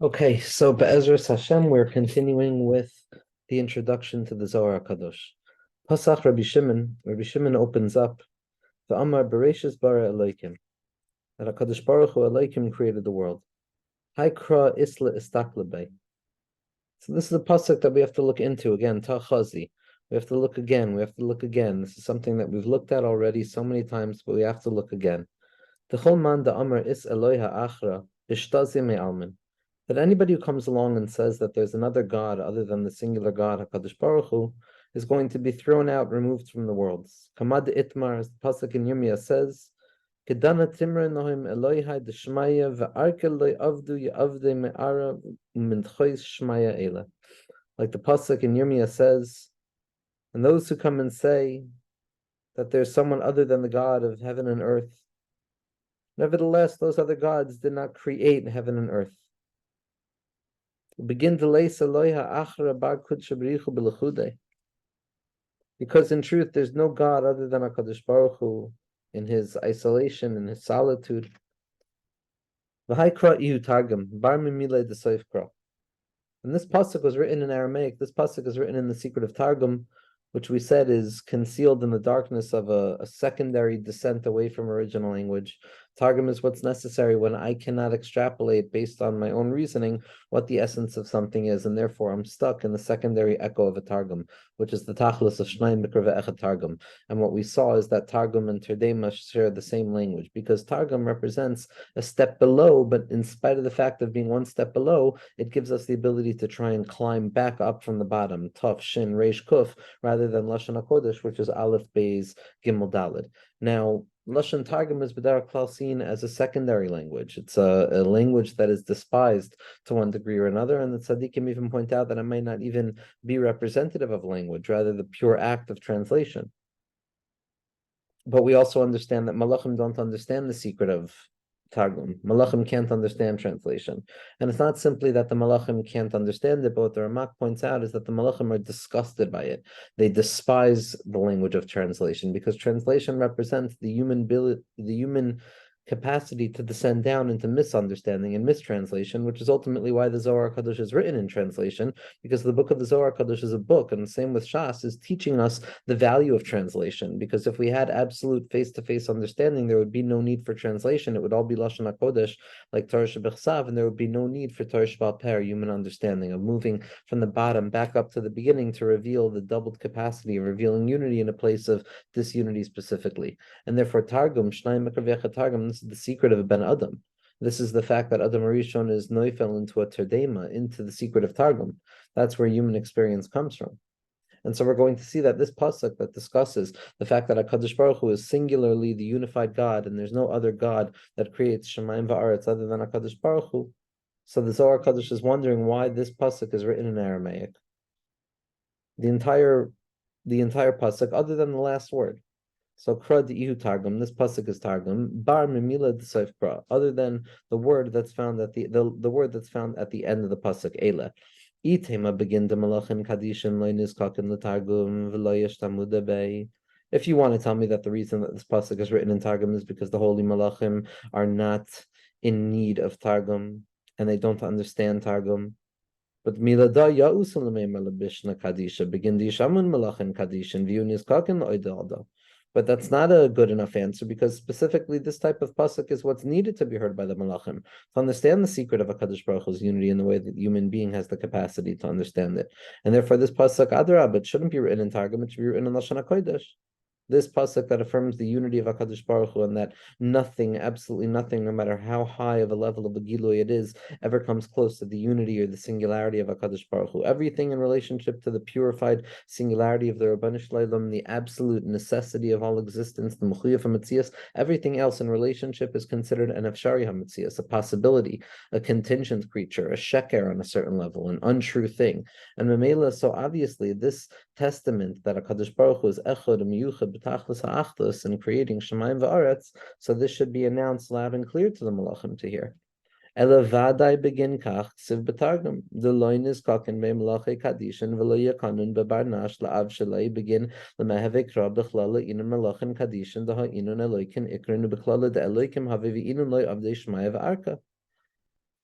Okay, so Be'ezras Hashem, we're continuing with the introduction to the Zohar Kadosh. Pasach Rabbi Shimon opens up the Amar Bereshis Bara Elokim, that HaKadosh Baruch Hu Elokim created the world. Haikra Isla Istaklebe. So this is a pasuk that we have to look into again, Tachazi. We have to look again, we have to look again. This is something that we've looked at already so many times, but we have to look again. T'chol man da Amar Is Eloha Achra, Ishtazi Me'almin. That anybody who comes along and says that there's another God other than the singular God, HaKadosh Baruch Hu, is going to be thrown out, removed from the worlds. Kamad Itmar, as the Pasuk in Yirmiyah says, Kedana Timra Nohim Elohai Deshmaya Ve'arkel Loi Avdu Ya'avde Me'ara Mintchois Shmaya Ela. Like the Pasuk in Yirmiyah says, and those who come and say that there's someone other than the God of heaven and earth, nevertheless, those other gods did not create heaven and earth. Begin to lace achra bar because in truth there's no God other than HaKadosh Baruch Hu in his isolation, in his solitude. V'haikra ihu targum bar mimile desoifkra. And this pasuk was written in Aramaic. This pasuk is written in the secret of Targum, which we said is concealed in the darkness of a secondary descent away from original language. Targum is what's necessary when I cannot extrapolate based on my own reasoning what the essence of something is, and therefore I'm stuck in the secondary echo of a Targum, which is the tachlis of Shnai Mikra Ve'echad Targum. And what we saw is that Targum and Terdema share the same language, because Targum represents a step below, but in spite of the fact of being one step below, it gives us the ability to try and climb back up from the bottom, Taf, Shin, Reish, Kuf, rather than Lashon HaKodesh, which is Aleph, Beis, Gimel, Daled. Now, Lashon Targum is b'derech klal seen as a secondary language. It's a language that is despised to one degree or another, and the tzaddikim even point out that it might not even be representative of language, rather the pure act of translation. But we also understand that Malachim don't understand the secret of Targum. Malachim can't understand translation. And it's not simply that the Malachim can't understand it, but what the Ramak points out is that the Malachim are disgusted by it. They despise the language of translation because translation represents the human capacity to descend down into misunderstanding and mistranslation, which is ultimately why the Zohar Kadosh is written in translation, because the book of the Zohar Kadosh is a book, and the same with Shas is teaching us the value of translation. Because if we had absolute face-to-face understanding, there would be no need for translation. It would all be Lashon HaKodesh, like Torah Shebechsav, and there would be no need for Torah Shebal Peh, human understanding, of moving from the bottom back up to the beginning to reveal the doubled capacity of revealing unity in a place of disunity specifically. And therefore, Targum, Shnai Mikra Ve'echad Targum, this is the secret of a Ben Adam. This is the fact that Adam Arishon is noifel into a terdema, into the secret of Targum. That's where human experience comes from. And so we're going to see that this pasuk that discusses the fact that HaKadosh Baruch Hu is singularly the unified God, and there's no other God that creates Shemayim va'aretz other than HaKadosh Baruch Hu. So the Zohar Kadosh is wondering why this pasuk is written in Aramaic. The entire pasuk, other than the last word. So kra ihu targum. This pasuk is targum. Bar mimila d'soif kra. Other than the word that's found at the word that's found at the end of the pasuk ela. Itema begin the malachim kadishin loinis kakin l'targum v'loyesh tamuda bay. If you want to tell me that the reason that this pasuk is written in targum is because the holy malachim are not in need of targum and they don't understand targum. But milada ya'usul bishna kadisha begin the shamun malachim kadishin v'yunis kakin loidalda. But that's not a good enough answer, because specifically this type of pasuk is what's needed to be heard by the malachim to understand the secret of HaKadosh Baruch Hu's unity in the way that the human being has the capacity to understand it. And therefore this pasuk adrab, it shouldn't be written in Targum, it should be written in Lashon HaKodesh. This pasuk that affirms the unity of HaKadosh Baruch Hu, and that nothing, absolutely nothing, no matter how high of a level of a gilui it is, ever comes close to the unity or the singularity of HaKadosh Baruch Hu. Everything in relationship to the purified singularity of the Rabbanu Shleilim, the absolute necessity of all existence, the Mechuyaf HaMetzias, everything else in relationship is considered an Efshari HaMetzias, a possibility, a contingent creature, a sheker on a certain level, an untrue thing. And Mamela, so obviously this testament that HaKadosh Baruch Hu is echad and miyuchad b'tachlis ha'achdus and creating Shemayim va'aretz, so this should be announced loud and clear to the malachim to hear. Ela vadai begin kach siv b'targum the loinis kakin be'melachei kadishin v'lo yakanun be'barnash la'av shalai begin l'mehevei krab b'chlala inun melachin kadishin daha inun eloikin ikrin b'chlala de eloikim havivi inun loy avdei Shmaya v'arka.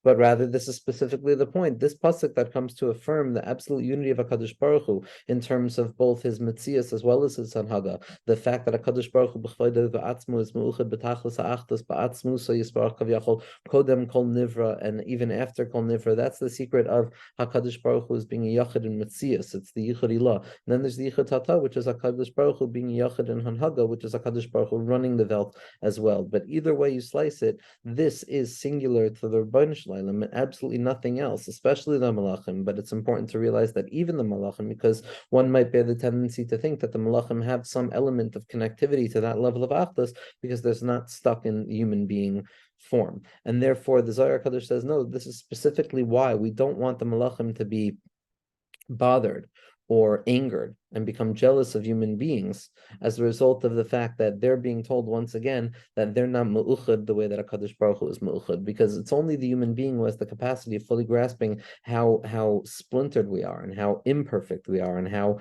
but rather this is specifically the point. This pasuk that comes to affirm the absolute unity of HaKadosh Baruch Hu in terms of both his mitzias as well as his hanhaga, the fact that HaKadosh Baruch Hu b'chvaydo v'atzmu is meuchad b'tachlis ha'achdus ba'atzmu so yisbarach kavyachol kodem kol nivra, and even after kol nivra. That's the secret of HaKadosh Baruch Hu is being a yachid in mitzias. It's the yichud ilah. And then there's the yichud tata, which is HaKadosh Baruch Hu being a yachid in hanhaga, which is HaKadosh Baruch Hu running the Welt as well. But either way you slice it, this is singular to the Rebbeinu Shalom and absolutely nothing else, especially the Malachim. But it's important to realize that even the Malachim, because one might bear the tendency to think that the Malachim have some element of connectivity to that level of Achdus, because there's not stuck in human being form. And therefore, the Zohar Kadosh says, no, this is specifically why we don't want the Malachim to be bothered or angered and become jealous of human beings as a result of the fact that they're being told once again that they're not mu'uchad the way that HaKadosh Baruch Hu is mu'uchad, because it's only the human being who has the capacity of fully grasping how splintered we are and how imperfect we are and how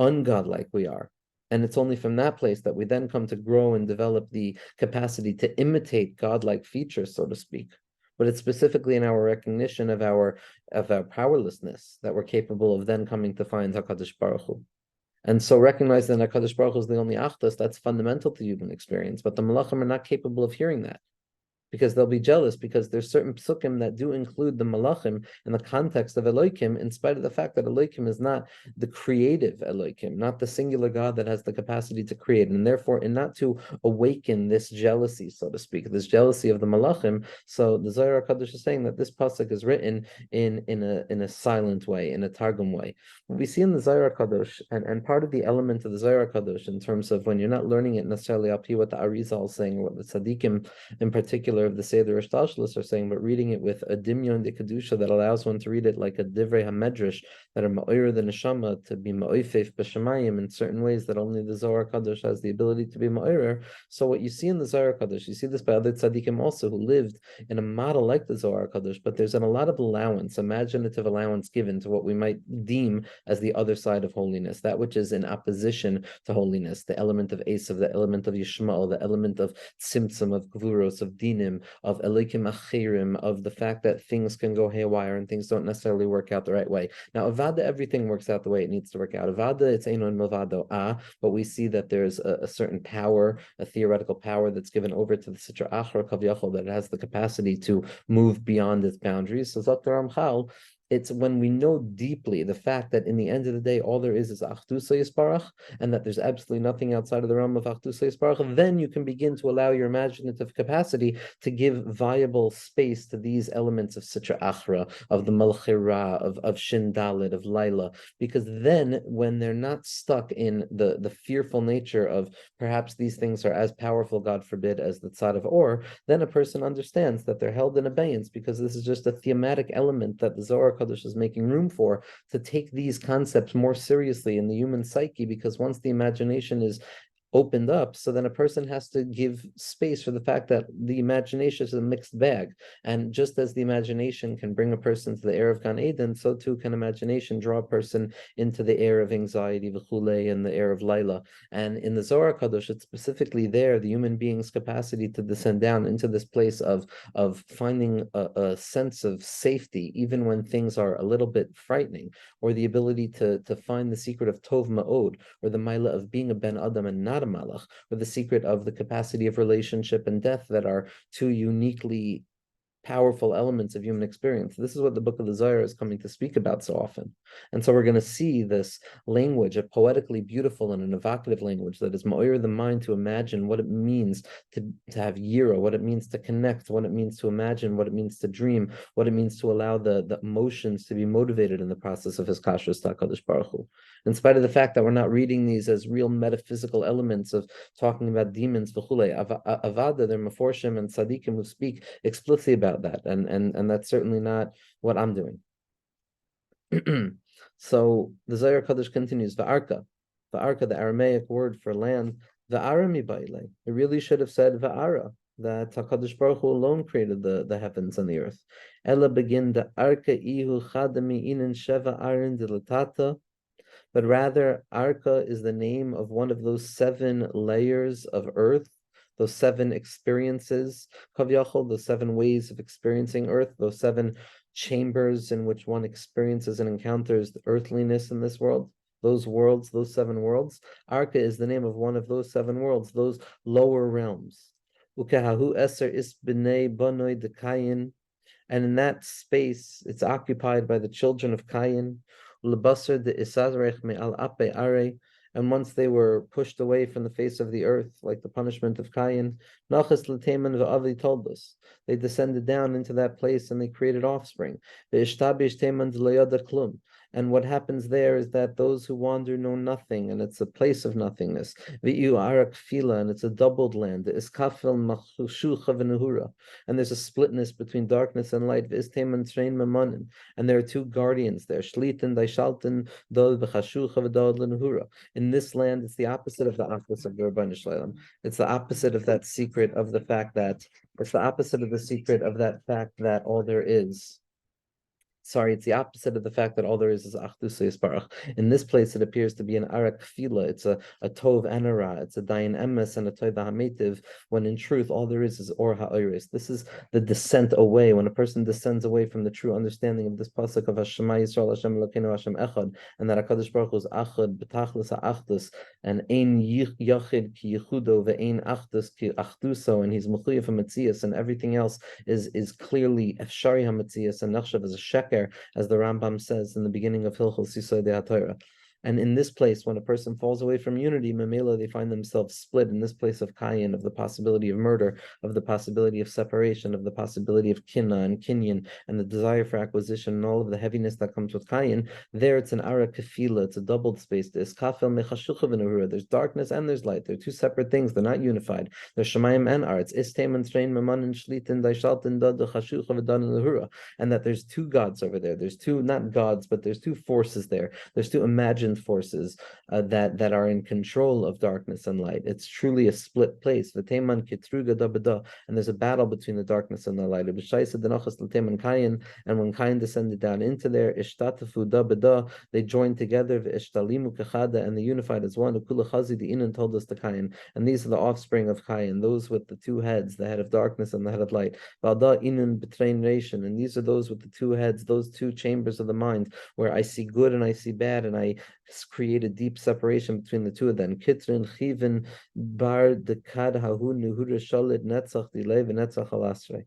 ungodlike we are. And it's only from that place that we then come to grow and develop the capacity to imitate godlike features, so to speak. But it's specifically in our recognition of our powerlessness that we're capable of then coming to find HaKadosh Baruch Hu. And so recognizing that HaKadosh Baruch Hu is the only Achdus, that's fundamental to human experience. But the Malachim are not capable of hearing that, because they'll be jealous, because there's certain psukim that do include the malachim in the context of Elohim, in spite of the fact that Elohim is not the creative Elohim, not the singular God that has the capacity to create, and therefore, and not to awaken this jealousy, so to speak, this jealousy of the malachim. So the Zohar Kadosh is saying that this pasuk is written in a silent way, in a targum way. What we see in the Zohar Kadosh, and part of the element of the Zohar Kadosh, in terms of when you're not learning it necessarily up to what the Arizal is saying, or what the Tzaddikim in particular of the Seder Ishtalshalos are saying, but reading it with a dimyon de kedusha that allows one to read it like a divrei hamedrash that are ma'oyer the neshama, to be ma'oifef b'shamayim in certain ways that only the Zohar Kadosh has the ability to be ma'oyer. So what you see in the Zohar Kadosh, you see this by other tzaddikim also who lived in a model like the Zohar Kadosh, but there's a lot of allowance, imaginative allowance given to what we might deem as the other side of holiness, that which is in opposition to holiness, the element of Esav, the element of Yishmael, the element of Tzimtzum, of Gvuros, of Dinim, of Elikim Achirim, of the fact that things can go haywire and things don't necessarily work out the right way. Now, Avada, everything works out the way it needs to work out. Avada, it's Einon Milvado but we see that there's a certain power, a theoretical power that's given over to the Sitra Achra Kavyachol, that it has the capacity to move beyond its boundaries. So Dr. Ramchal, it's when we know deeply the fact that in the end of the day, all there is Achdusa Yisparach, and that there's absolutely nothing outside of the realm of Achdusa Yisparach, then you can begin to allow your imaginative capacity to give viable space to these elements of Sitra Achra, of the Malchira, of Shin Dalit, of Laila, because then when they're not stuck in the fearful nature of perhaps these things are as powerful, God forbid, as the Tzad of Or, then a person understands that they're held in abeyance, because this is just a thematic element that the Zohar Kadosh is making room for, to take these concepts more seriously in the human psyche, because once the imagination is opened up, so then a person has to give space for the fact that the imagination is a mixed bag. And just as the imagination can bring a person to the air of Gan Eden, so too can imagination draw a person into the air of anxiety, v'chule, and the air of Laila. And in the Zohar Kadosh, it's specifically there, the human being's capacity to descend down into this place of finding a sense of safety, even when things are a little bit frightening, or the ability to find the secret of Tov Ma'od, or the Maila of being a Ben Adam and not a Malach, or the secret of the capacity of relationship and death, that are two uniquely powerful elements of human experience. This is what the book of the Zohar is coming to speak about so often. And so we're going to see this language, a poetically beautiful and an evocative language that is ma'oyer the mind to imagine what it means to have yira, what it means to connect, what it means to imagine, what it means to dream, what it means to allow the emotions to be motivated in the process of his kashrus HaKadosh Baruch Hu. In spite of the fact that we're not reading these as real metaphysical elements of talking about demons, v'chule, avada, they're maforshim and tzaddikim who speak explicitly about that, and that's certainly not what I'm doing. So the Zohar Kadosh continues, va'arka, the Aramaic word for land, va'ara mibaile. It really should have said va'ara, that HaKadosh Baruch Hu alone created the heavens and the earth. Ella begin the arka ihu chadami inin sheva arin dilatata, but rather Arka is the name of one of those 7 layers of earth those 7 experiences, Kavyachol, those 7 ways of experiencing earth, those 7 chambers in which one experiences and encounters the earthliness in this world. Those worlds, those 7 worlds. Arka is the name of one of those 7 worlds, those lower realms. Ukehahu eser is b'nei banoi de Kayin, and in that space, it's occupied by the children of Cain. And once they were pushed away from the face of the earth, like the punishment of Cain, told us, they descended down into that place and they created offspring. And what happens there is that those who wander know nothing, and it's a place of nothingness. And it's a doubled land. And there's a splitness between darkness and light. And there are 2 guardians there. In this land, it's the opposite of the opposite of the Rebbeinu Shalom. It's the opposite of that secret of the fact that it's the opposite of the secret of that fact that all there is. Sorry, it's the opposite of the fact that all there is Achdus Yisparach. In this place, it appears to be an Arak Kfila. It's a Tov and a Ra. It's a Dayan Emes and a Tov HaMetiv, when in truth, all there is Or HaOiris. This is the descent away, when a person descends away from the true understanding of this pasuk of Hashema Yisrael Hashem Elokeinu Hashem Echad, and that HaKadosh Baruch Hu is Achad, B'tachlis HaAchdus, and Ein Yachid Ki Yechudo, Ve'ein Achdus Ki Achduso, and he's Mechuyev HaMetzias, and everything else is clearly Efshari HaMetzias, and Nachshav is a Sheker, as the Rambam says in the beginning of Hilchos Yisodei HaTorah. And in this place, when a person falls away from unity, Mamela, they find themselves split in this place of Kayin, of the possibility of murder, of the possibility of separation, of the possibility of Kinna and Kinyan, and the desire for acquisition, and all of the heaviness that comes with Kayin. There it's an Ara Kefila, it's a doubled space. There's Kafel Mechashucha v'Nehura. There's darkness and there's light. They're 2 separate things. They're not unified. There's Shemayim and Ar. It's Istem and Train, Maman and Shlitin, Daishaltin, Dad, Chashucha v'Dan and Nehura. And that there's 2 gods over there. There's 2, not gods, but there's 2 forces there. There's 2 imagined forces that are in control of darkness and light. It's truly a split place. And there's a battle between the darkness and the light. And when Cain descended down into there, they joined together, and they unified as one. Told us to Cain. And these are the offspring of Cain, those with the 2 heads, the head of darkness and the head of light. And these are those with the 2 heads, those 2 chambers of the mind, where I see good and I see bad, and I create a deep separation between the 2 of them. Kitrin chivin bar dekad hahu nuhura shalit netzach dilei v'netzach alasrei.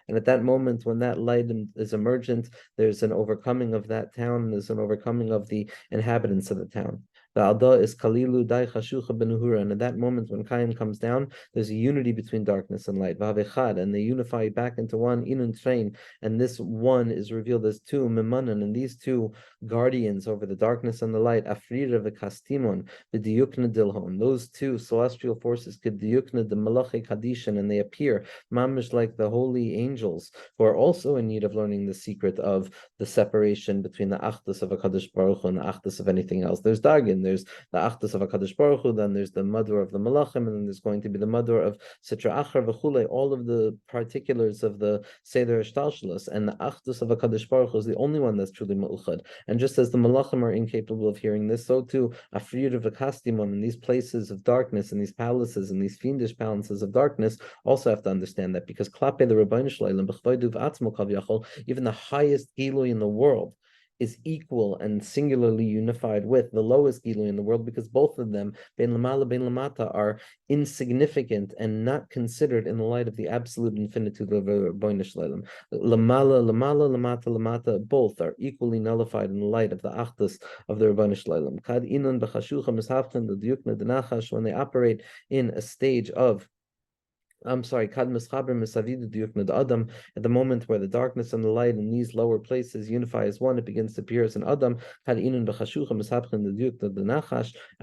And at that moment, when that light is emergent, there's an overcoming of that town, there's an overcoming of the inhabitants of the town. The Alda is Kalilu Dai Chashucha Benuhura. And at that moment, when Cain comes down, there's a unity between darkness and light. Vavechad, and they unify back into one, Inun Train. And this one is revealed as 2 Memanan, and these 2 guardians over the darkness and the light, Afrira v'Kastimon, v'Diyukna Dilhon. Those 2 celestial forces, Kediyukna the Malachi Kadishan, and they appear, mamish like the holy angels, who are also in need of learning the secret of the separation between the Achdus of HaKadosh Baruch Hu and the Achdus of anything else. There's Dagan, there's the Achdus of HaKadosh Baruch Hu, then there's the Madur of the Malachim, and then there's going to be the Madur of Sitra Achar v'chule, all of the particulars of the Seder Shtalshalos, and the Achdus of HaKadosh Baruch Hu is the only one that's truly Ma'uchad. And just as the Malachim are incapable of hearing this, so too Afrira v'Kastimon, in these places of darkness, in these palaces, in these fiendish palaces of darkness, also have to understand that, because Klape the Rebbeinu Shalom b'chvaydu v'atzmo kavyachol, even the highest Gilui in the world is equal and singularly unified with the lowest Gilui in the world, because both of them, Ben Lamala, Ben Lamata, are insignificant and not considered in the light of the absolute infinitude of Rebbeinu Shalom. Lamala, Lamala, Lamata, Lamata, both are equally nullified in the light of the Achdus of the Rebbeinu Shalom. Kad Inon b'chashucha mishavchen the Diyukna denachash, when they operate in a stage of at the moment where the darkness and the light in these lower places unify as one, it begins to appear as an Adam. And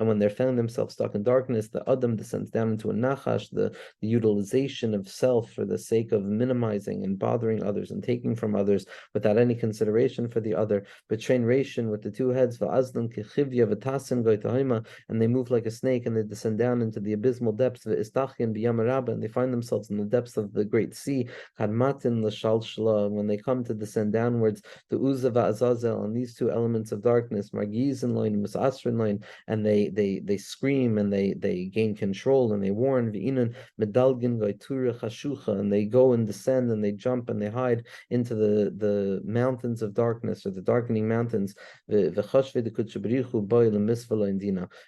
when they're finding themselves stuck in darkness, the Adam descends down into a Nachash, the utilization of self for the sake of minimizing and bothering others and taking from others without any consideration for the other. Betrayration with the 2 heads, and they move like a snake and they descend down into the abysmal depths of Istachyan, and they find find themselves in the depths of the great sea, Kadmatin l'shalshla, when they come to descend downwards, the Uza va'azazel, and these two elements of darkness, Margiz and Loin, Musasrin Loin, and they scream and they gain control and they warn, V'inan medalgin gaitura chashucha, and they go and descend and they jump and they hide into the mountains of darkness, or the darkening mountains,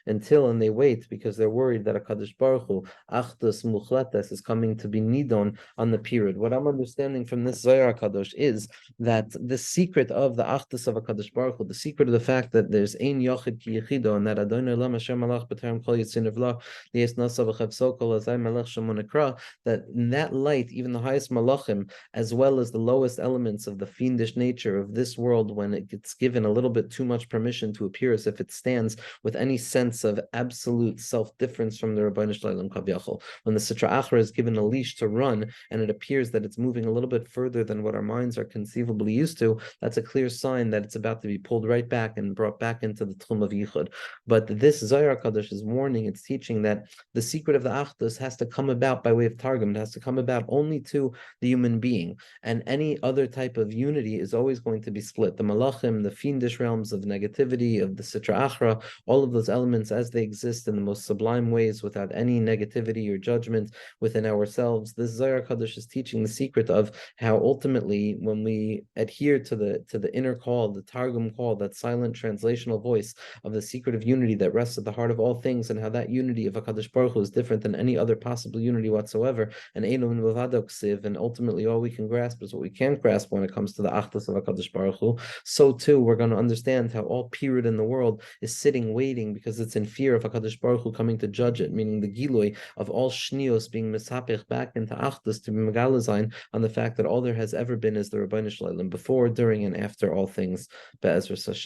until, and they wait because they're worried that a Kadosh Baruch Hu, Achdus Muchletes, is coming to be nidon on the period. What I'm understanding from this Zohar Kadosh is that the secret of the Achdus of a Kadosh Baruch Hu, the secret of the fact that there's Ein Yochid Ki Yechido, and that Adonai Lam Hashem Malach B'Terem Kol Yitzin Evlah Lies Nasa V'Chav Sokol Azay Melech Shemon Ekra, that in that light, even the highest malachim, as well as the lowest elements of the fiendish nature of this world, when it gets given a little bit too much permission to appear as if it stands with any sense of absolute self-difference from the Rabbeinu Shalom Kaviyachol, when the Sitra Achra is given a leash to run and it appears that it's moving a little bit further than what our minds are conceivably used to, that's a clear sign that it's about to be pulled right back and brought back into the Tchum of Yichud. But this Zohar Kadosh is warning, it's teaching that the secret of the Achdus has to come about by way of Targum. It has to come about only to the human being, and any other type of unity is always going to be split. The Malachim, the fiendish realms of negativity, of the Sitra Achra, all of those elements as they exist in the most sublime ways without any negativity or judgment within ourselves. This Zohar Kadosh is teaching the secret of how ultimately, when we adhere to the inner call, the Targum call, that silent translational voice of the secret of unity that rests at the heart of all things, and how that unity of HaKadosh Baruch Hu is different than any other possible unity whatsoever, and Eilon V'Vadok Siv, and ultimately all we can grasp is what we can't grasp when it comes to the Achdus of HaKadosh Baruch Hu. So too, we're going to understand how all period in the world is sitting, waiting, because it's in fear of HaKadosh Baruch Hu coming to judge it, meaning the Giloi of all Shnios being misapech back into Achdus, to be Megalazain on the fact that all there has ever been is the Rabbeinu Shalom, before, during, and after all things. Be'ezras Hashem.